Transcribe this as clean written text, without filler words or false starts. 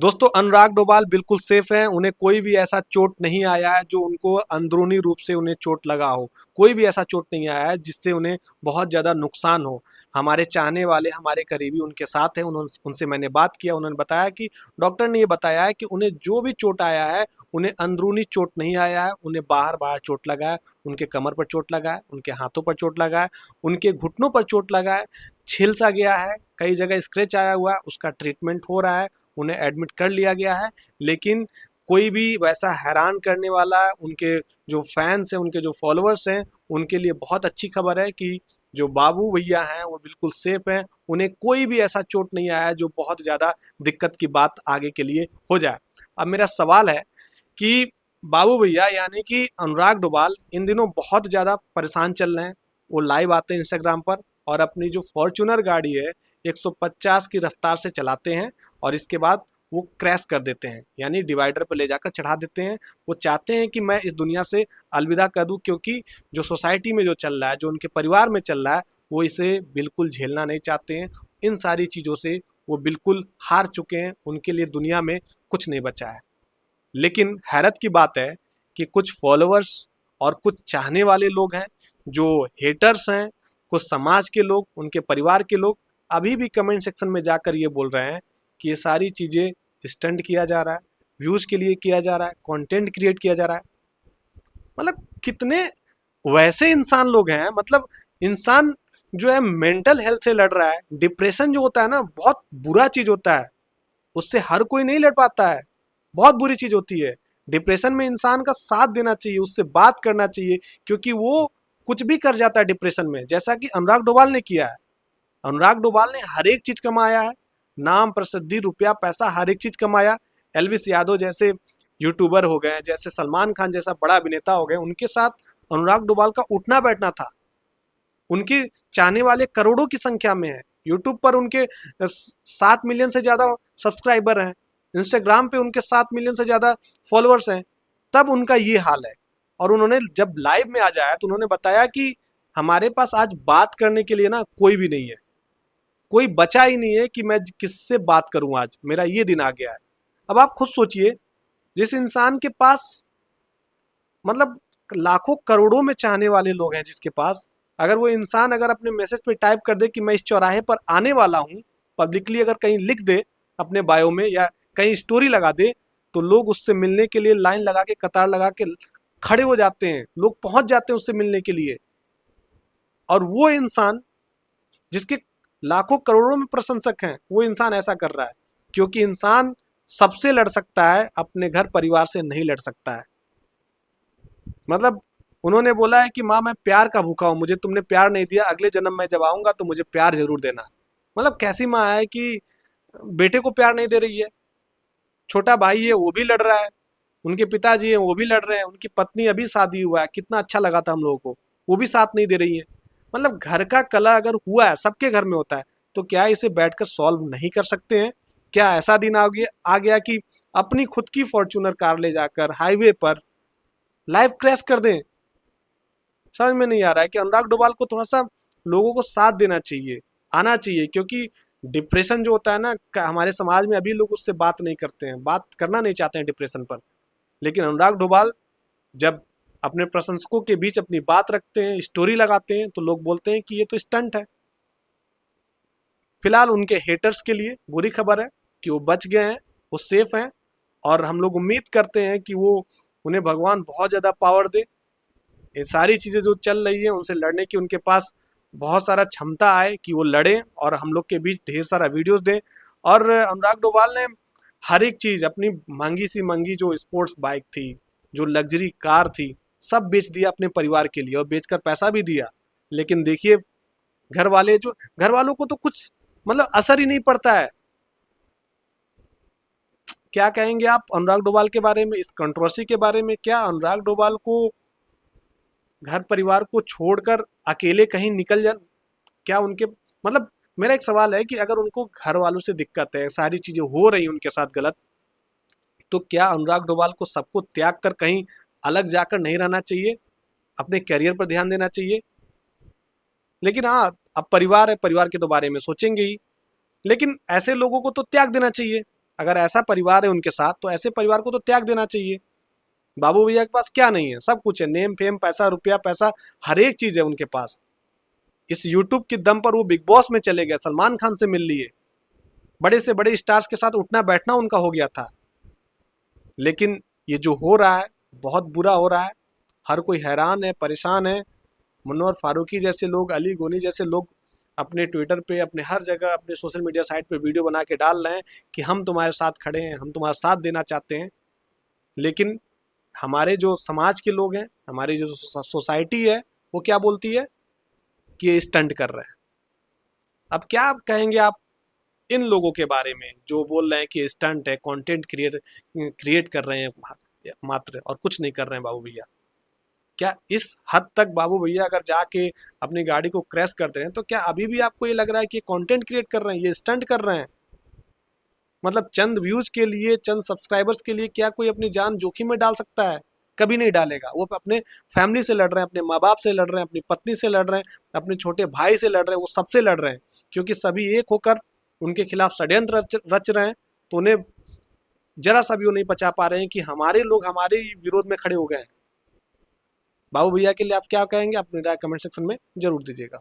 दोस्तों अनुराग डोभाल बिल्कुल सेफ हैं। उन्हें कोई भी ऐसा चोट नहीं आया है जो उनको अंदरूनी रूप से उन्हें चोट लगा हो। कोई भी ऐसा चोट नहीं आया है जिससे उन्हें बहुत ज़्यादा नुकसान हो। हमारे चाहने वाले, हमारे करीबी उनके साथ हैं। उन्होंने उनसे मैंने बात किया, उन्होंने बताया कि डॉक्टर ने ये बताया है कि उन्हें जो भी चोट आया है, उन्हें अंदरूनी चोट नहीं आया है, उन्हें बाहर बाहर चोट लगा है। उनके कमर पर चोट लगा है, उनके हाथों पर चोट लगा है, उनके घुटनों पर चोट लगा है, छिल सा गया है, कई जगह स्क्रैच आया हुआ है, उसका ट्रीटमेंट हो रहा है, उन्हें एडमिट कर लिया गया है। लेकिन कोई भी वैसा हैरान करने वाला, उनके जो फैंस हैं, उनके जो फॉलोअर्स हैं, उनके लिए बहुत अच्छी खबर है कि जो बाबू भैया हैं वो बिल्कुल सेफ हैं। उन्हें कोई भी ऐसा चोट नहीं आया है जो बहुत ज़्यादा दिक्कत की बात आगे के लिए हो जाए। अब मेरा सवाल है कि बाबू भैया यानी कि अनुराग डोभाल इन दिनों बहुत ज़्यादा परेशान चल रहे हैं। वो लाइव आते हैं इंस्टाग्राम पर और अपनी जो फॉर्च्यूनर गाड़ी है 150 की रफ्तार से चलाते हैं और इसके बाद वो क्रैश कर देते हैं, यानी डिवाइडर पर ले जाकर चढ़ा देते हैं। वो चाहते हैं कि मैं इस दुनिया से अलविदा कर दूं, क्योंकि जो सोसाइटी में जो चल रहा है, जो उनके परिवार में चल रहा है, वो इसे बिल्कुल झेलना नहीं चाहते हैं। इन सारी चीज़ों से वो बिल्कुल हार चुके हैं। उनके लिए दुनिया में कुछ नहीं बचा है। लेकिन हैरत की बात है कि कुछ फॉलोअर्स और कुछ चाहने वाले लोग हैं, जो हेटर्स हैं, कुछ समाज के लोग, उनके परिवार के लोग अभी भी कमेंट सेक्शन में जाकर ये बोल रहे हैं कि ये सारी चीज़ें स्टंट किया जा रहा है, व्यूज़ के लिए किया जा रहा है, कंटेंट क्रिएट किया जा रहा है। मतलब कितने वैसे इंसान लोग हैं। मतलब इंसान जो है मेंटल हेल्थ से लड़ रहा है। डिप्रेशन जो होता है ना, बहुत बुरा चीज़ होता है, उससे हर कोई नहीं लड़ पाता है, बहुत बुरी चीज होती है। डिप्रेशन में इंसान का साथ देना चाहिए, उससे बात करना चाहिए, क्योंकि वो कुछ भी कर जाता है डिप्रेशन में, जैसा कि अनुराग डोभाल ने किया है। अनुराग डोभाल ने हर एक चीज कमाया है, नाम, प्रसिद्धि, रुपया, पैसा, हर एक चीज कमाया। एलविस यादव जैसे यूट्यूबर हो गए, जैसे सलमान खान जैसा बड़ा अभिनेता हो गए, उनके साथ अनुराग डोभाल का उठना बैठना था। उनके चाहने वाले करोड़ों की संख्या में है। यूट्यूब पर उनके 7 मिलियन से ज़्यादा सब्सक्राइबर हैं, इंस्टाग्राम पे उनके 7 मिलियन से ज़्यादा फॉलोअर्स हैं, तब उनका ये हाल है। और उन्होंने जब लाइव में आ जाया तो उन्होंने बताया कि हमारे पास आज बात करने के लिए ना कोई भी नहीं है, कोई बचा ही नहीं है कि मैं किससे बात करूं, आज मेरा ये दिन आ गया है। अब आप खुद सोचिए, जिस इंसान के पास मतलब लाखों करोड़ों में चाहने वाले लोग हैं, जिसके पास, अगर वो इंसान अगर अपने मैसेज पे टाइप कर दे कि मैं इस चौराहे पर आने वाला हूँ, पब्लिकली अगर कहीं लिख दे अपने बायो में या कहीं स्टोरी लगा दे, तो लोग उससे मिलने के लिए लाइन लगा के, कतार लगा के खड़े हो जाते हैं, लोग पहुंच जाते हैं उससे मिलने के लिए। और वो इंसान जिसके लाखों करोड़ों में प्रशंसक हैं, वो इंसान ऐसा कर रहा है। क्योंकि इंसान सबसे लड़ सकता है, अपने घर परिवार से नहीं लड़ सकता है। मतलब उन्होंने बोला है कि माँ मैं प्यार का भूखा हूँ, मुझे तुमने प्यार नहीं दिया, अगले जन्म में जब आऊंगा तो मुझे प्यार जरूर देना। मतलब कैसी माँ है कि बेटे को प्यार नहीं दे रही है। छोटा भाई है वो भी लड़ रहा है, उनके पिताजी हैं वो भी लड़ रहे हैं, उनकी पत्नी अभी शादी हुआ है, कितना अच्छा लगा था हम लोगों को, वो भी साथ नहीं दे रही है। मतलब घर का कला अगर हुआ है, सबके घर में होता है, तो क्या इसे बैठकर सॉल्व नहीं कर सकते हैं? क्या ऐसा दिन आ गया कि अपनी खुद की फॉर्च्यूनर कार ले जाकर हाईवे पर लाइव क्रैश कर दें? समझ में नहीं आ रहा है कि अनुराग डोभाल को थोड़ा सा लोगों को साथ देना चाहिए, आना चाहिए। क्योंकि डिप्रेशन जो होता है ना, हमारे समाज में अभी लोग उससे बात नहीं करते हैं, बात करना नहीं चाहते हैं डिप्रेशन पर। लेकिन अनुराग डोभाल जब अपने प्रशंसकों के बीच अपनी बात रखते हैं, स्टोरी लगाते हैं, तो लोग बोलते हैं कि ये तो स्टंट है। फिलहाल उनके हेटर्स के लिए बुरी खबर है कि वो बच गए हैं, वो सेफ हैं। और हम लोग उम्मीद करते हैं कि वो, उन्हें भगवान बहुत ज़्यादा पावर दे। ये सारी चीज़ें जो चल रही हैं उनसे लड़ने की उनके पास बहुत सारा क्षमता आए कि वो लड़ें और हम लोग के बीच ढेर सारा वीडियोस दें। और अनुराग डोभाल ने हर एक चीज़, अपनी महंगी सी महंगी जो स्पोर्ट्स बाइक थी, जो लग्जरी कार थी, सब बेच दिया अपने परिवार के लिए, और बेचकर पैसा भी दिया। लेकिन देखिए, घर वालों को तो कुछ मतलब असर ही नहीं पड़ता है। क्या कहेंगे आप अनुराग डोभाल के बारे में, इस कंट्रोवर्सी के बारे में? क्या अनुराग डोभाल को घर परिवार को छोड़कर अकेले कहीं निकल जा, क्या उनके मतलब, मेरा एक सवाल है कि अगर उनको घर वालों से दिक्कत है, सारी चीजें हो रही उनके साथ गलत, तो क्या अनुराग डोभाल को सबको त्याग कर कहीं अलग जाकर नहीं रहना चाहिए, अपने करियर पर ध्यान देना चाहिए? लेकिन हाँ, अब परिवार है, परिवार के तो बारे में सोचेंगे ही। लेकिन ऐसे लोगों को तो त्याग देना चाहिए। अगर ऐसा परिवार है उनके साथ तो ऐसे परिवार को तो त्याग देना चाहिए। बाबू भैया के पास क्या नहीं है, सब कुछ है, नेम फेम पैसा रुपया पैसा, हर एक चीज है उनके पास। इस यूट्यूब के दम पर वो बिग बॉस में चले गए, सलमान खान से मिल लिए, बड़े से बड़े स्टार्स के साथ उठना बैठना उनका हो गया था। लेकिन ये जो हो रहा है बहुत बुरा हो रहा है, हर कोई हैरान है, परेशान है। मुन्नर फारूकी जैसे लोग, अली गोनी जैसे लोग अपने ट्विटर पे, अपने हर जगह, अपने सोशल मीडिया साइट पे वीडियो बना के डाल रहे हैं कि हम तुम्हारे साथ खड़े हैं, हम तुम्हारा साथ देना चाहते हैं। लेकिन हमारे जो समाज के लोग हैं, हमारी जो सोसाइटी है, वो क्या बोलती है कि ये स्टंट कर रहे हैं। अब क्या कहेंगे आप इन लोगों के बारे में जो बोल रहे हैं कि स्टंट है, कंटेंट क्रिएट कर रहे हैं मात्र, और कुछ नहीं कर रहे हैं बाबू भैया। क्या इस हद तक बाबू भैया अगर जाके अपनी गाड़ी को क्रैश करते हैं तो क्या अभी भी आपको ये लग रहा है कि कंटेंट क्रिएट कर रहे हैं, ये स्टंट कर रहे हैं? मतलब चंद व्यूज के लिए, चंद सब्सक्राइबर्स के लिए क्या कोई अपनी जान जोखिम में डाल सकता है? कभी नहीं डालेगा। वो अपने फैमिली से लड़ रहे हैं, अपने माँ बाप से लड़ रहे हैं, अपनी पत्नी से लड़ रहे हैं, अपने छोटे भाई से लड़ रहे हैं, वो सबसे लड़ रहे हैं, क्योंकि सभी एक होकर उनके खिलाफ षड्यंत्र रच रहे हैं। तो उन्हें जरा सा भी वो नहीं बचा पा रहे हैं कि हमारे लोग हमारे विरोध में खड़े हो गए हैं। बाबू भैया के लिए आप क्या कहेंगे? अपनी राय कमेंट सेक्शन में जरूर दीजिएगा।